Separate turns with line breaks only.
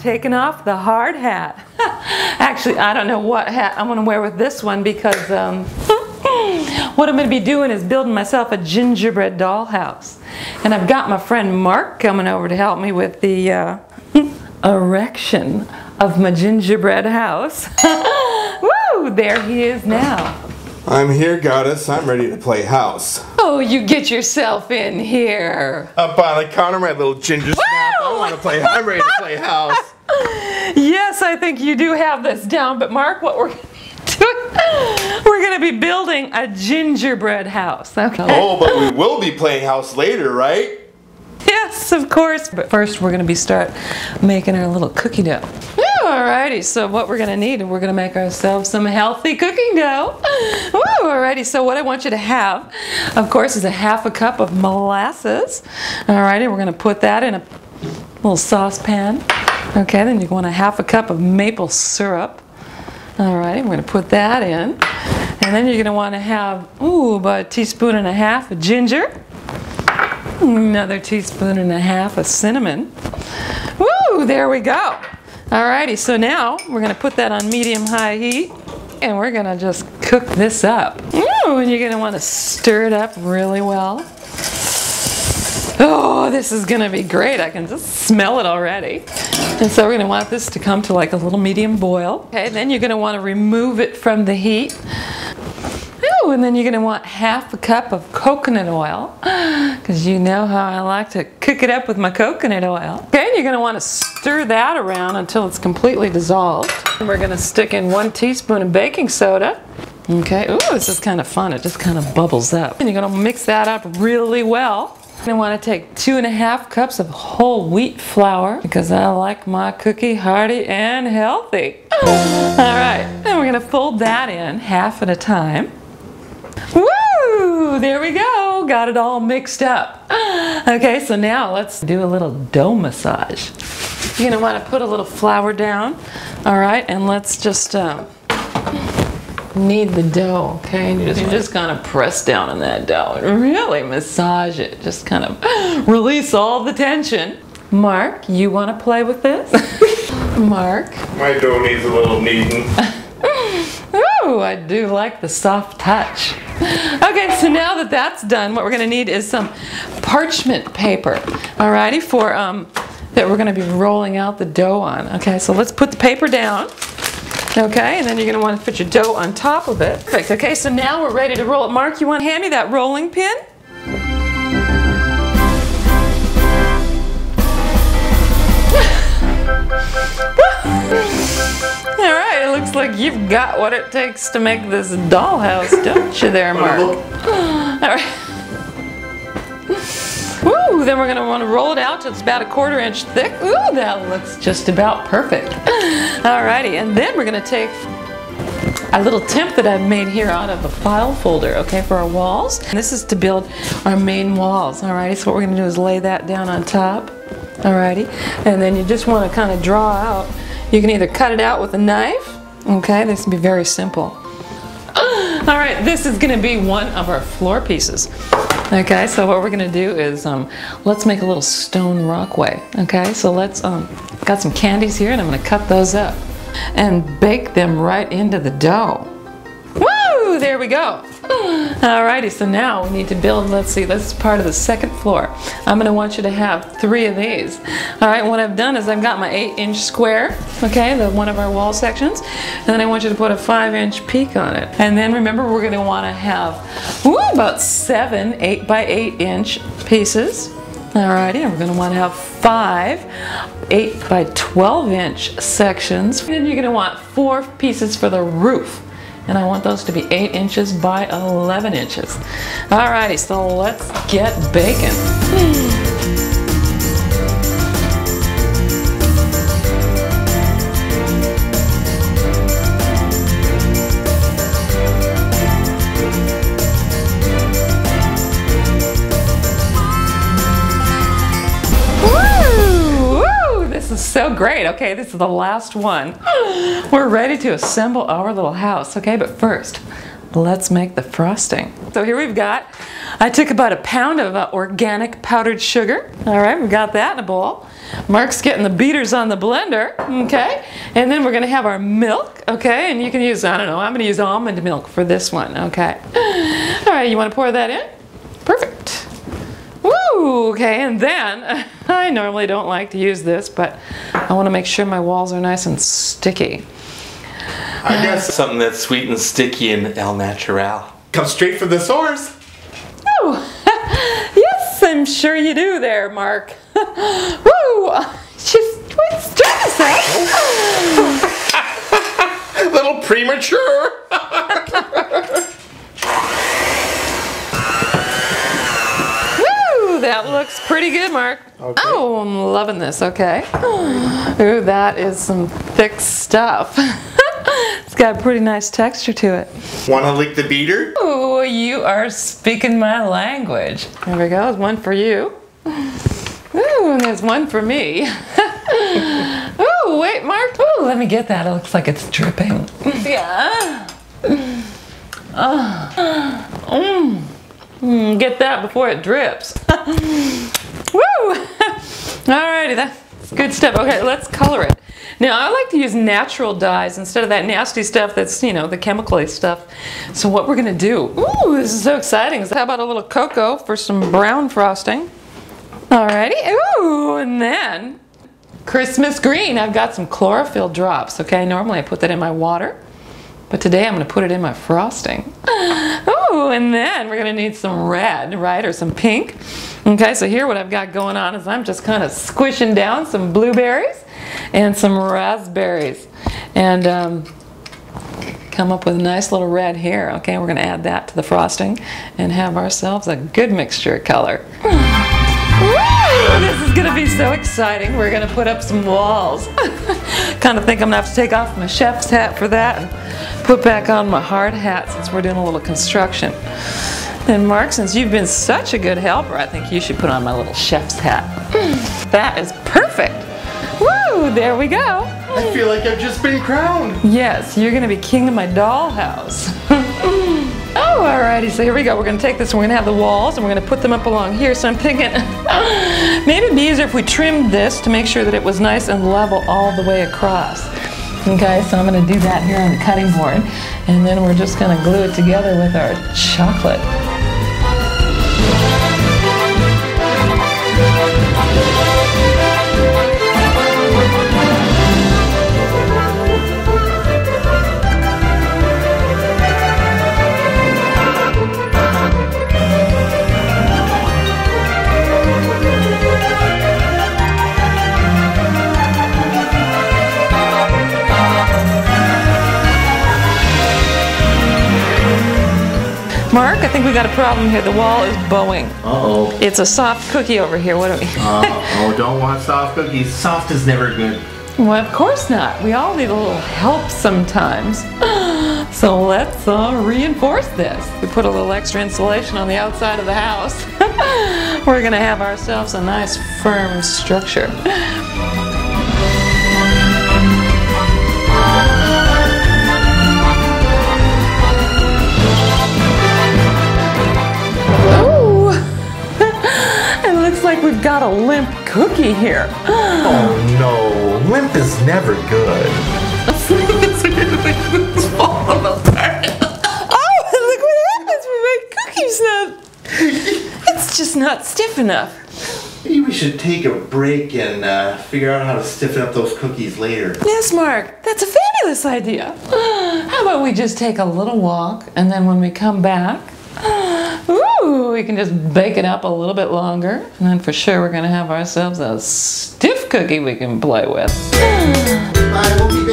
taking off the hard hat. Actually, I don't know what hat I'm going to wear with this one because what I'm going to be doing is building myself a gingerbread dollhouse. And I've got my friend Mark coming over to help me with the erection of my gingerbread house. Woo! There he is now.
I'm here, goddess. I'm ready to play house.
Oh, you get yourself in here.
Up on the counter, my little ginger snap. I want to play. I'm ready to play house.
Yes, I think you do have this down. But Mark, what we're going to be doing, we're going to be building a gingerbread house. Okay.
Oh, but we will be playing house later, right?
Yes, of course. But first, we're going to start making our little cookie dough. Alrighty, so what we're going to need, we're going to make ourselves some healthy cooking dough. Woo, alrighty, so what I want you to have, of course, is a ½ cup of molasses. Alrighty, we're going to put that in a little saucepan. Okay, then you want a ½ cup of maple syrup. Alrighty, we're going to put that in. And then you're going to want to have, about a teaspoon and a half of ginger. Another teaspoon and a half of cinnamon. Woo, there we go. Alrighty, so now we're going to put that on medium-high heat and we're going to just cook this up. And you're going to want to stir it up really well. Oh, this is going to be great. I can just smell it already. And so we're going to want this to come to like a little medium boil. Okay, then you're going to want to remove it from the heat. And then you're going to want ½ cup of coconut oil, because you know how I like to cook it up with my coconut oil. Okay, and you're going to want to stir that around until it's completely dissolved. And we're going to stick in 1 teaspoon of baking soda. Okay, ooh, this is kind of fun. It just kind of bubbles up. And you're going to mix that up really well. And I want to take 2½ cups of whole wheat flour, because I like my cookie hearty and healthy. All right, and we're going to fold that in half at a time. Woo! There we go. Got it all mixed up. Okay, so now let's do a little dough massage. You're going to want to put a little flour down. All right, and let's just knead the dough, okay? And you're just kind of press down on that dough and really massage it. Just kind of release all the tension. Mark, you want to play with this? Mark?
My dough needs a little kneading.
Ooh, I do like the soft touch. Okay, so now that that's done, what we're going to need is some parchment paper. Alrighty, for that we're going to be rolling out the dough on. Okay, so let's put the paper down. Okay, and then you're going to want to put your dough on top of it. Perfect. Okay, so now we're ready to roll it. Mark, you want to hand me that rolling pin? Alright, it looks like you've got what it takes to make this dollhouse, don't you there, Mark? Alright. Ooh, then we're going to want to roll it out till it's about 1/4 inch thick. Ooh, that looks just about perfect. Alrighty, and then we're going to take a little temp that I've made here out of a file folder, okay, for our walls. And this is to build our main walls, alrighty? So what we're going to do is lay that down on top, alrighty? And then you just want to kind of draw out. You can either cut it out with a knife, okay? This will be very simple. Alright, this is going to be one of our floor pieces. Okay, so what we're going to do is, let's make a little stone rockway. Okay, so let's, got some candies here and I'm going to cut those up and bake them right into the dough. Woo! There we go. Alrighty, so now we need to build, let's see, this is part of the second floor. I'm going to want you to have 3 of these. Alright, what I've done is I've got my 8-inch square, okay, one of our wall sections, and then I want you to put a 5-inch peak on it. And then remember, we're going to want to have about 7 8-by-8-inch pieces. Alrighty, and we're going to want to have 5 8-by-12-inch sections. And then you're going to want 4 pieces for the roof. And I want those to be 8 inches by 11 inches. Alrighty, so let's get baking. So great. Okay, this is the last one. We're ready to assemble our little house. Okay, but first, let's make the frosting. So here we've got, I took about a pound of organic powdered sugar. All right, we've got that in a bowl. Mark's getting the beaters on the blender, okay? And then we're gonna have our milk, okay? And you can use, I don't know, I'm gonna use almond milk for this one, okay? All right, you wanna pour that in? Perfect. Woo, okay, and then, I normally don't like to use this, but I wanna make sure my walls are nice and sticky.
I guess something that's sweet and sticky and al natural. Comes straight from the source.
Oh, yes, I'm sure you do there, Mark. Woo! Just stir this up.
A little premature.
Woo! That looks pretty good, Mark.
Okay.
Oh, I'm loving this. Okay. Ooh, that is some thick stuff. It's got a pretty nice texture to it.
Wanna lick the beater?
Oh, you are speaking my language. There we go. There's one for you. Ooh, and there's one for me. Oh, wait, Mark. Oh, let me get that. It looks like it's dripping. Yeah. Get that before it drips. Woo! Alrighty, that's good stuff. Okay, let's color it. Now, I like to use natural dyes instead of that nasty stuff that's, you know, the chemical-y stuff. So what we're gonna do, ooh, this is so exciting. How about a little cocoa for some brown frosting? Alrighty, ooh, and then Christmas green. I've got some chlorophyll drops, okay? Normally I put that in my water, but today I'm gonna put it in my frosting. Ooh, and then we're gonna need some red, right, or some pink. Okay, so here what I've got going on is I'm just kind of squishing down some blueberries and some raspberries and come up with a nice little red here. Okay, we're gonna add that to the frosting and have ourselves a good mixture of color. Woo! This is gonna be so exciting. We're gonna put up some walls. Kind of think I'm gonna have to take off my chef's hat for that and put back on my hard hat since we're doing a little construction. And Mark, since you've been such a good helper, I think you should put on my little chef's hat. That is perfect. Woo, there we go.
I feel like I've just been crowned.
Yes, you're gonna be king of my dollhouse. Oh, alrighty, so here we go. We're gonna take this and we're gonna have the walls and we're gonna put them up along here. So I'm thinking, maybe it'd be easier if we trimmed this to make sure that it was nice and level all the way across. Okay, so I'm gonna do that here on the cutting board. And then we're just gonna glue it together with our chocolate. Mark, I think we got a problem here. The wall is bowing.
Uh-oh.
It's a soft cookie over here. What do we?
Uh-oh, don't want soft cookies. Soft is never good.
Well, of course not. We all need a little help sometimes. So let's reinforce this. We put a little extra insulation on the outside of the house. We're gonna have ourselves a nice firm structure. Looks like we've got a limp cookie here.
Oh no, limp is never good. It's falling apart.
Oh, look what happens when my cookie's not. It's just not stiff enough.
Maybe we should take a break and figure out how to stiffen up those cookies later.
Yes, Mark, that's a fabulous idea. How about we just take a little walk and then when we come back, ooh, we can just bake it up a little bit longer. And then for sure we're gonna have ourselves a stiff cookie we can play with.
I will be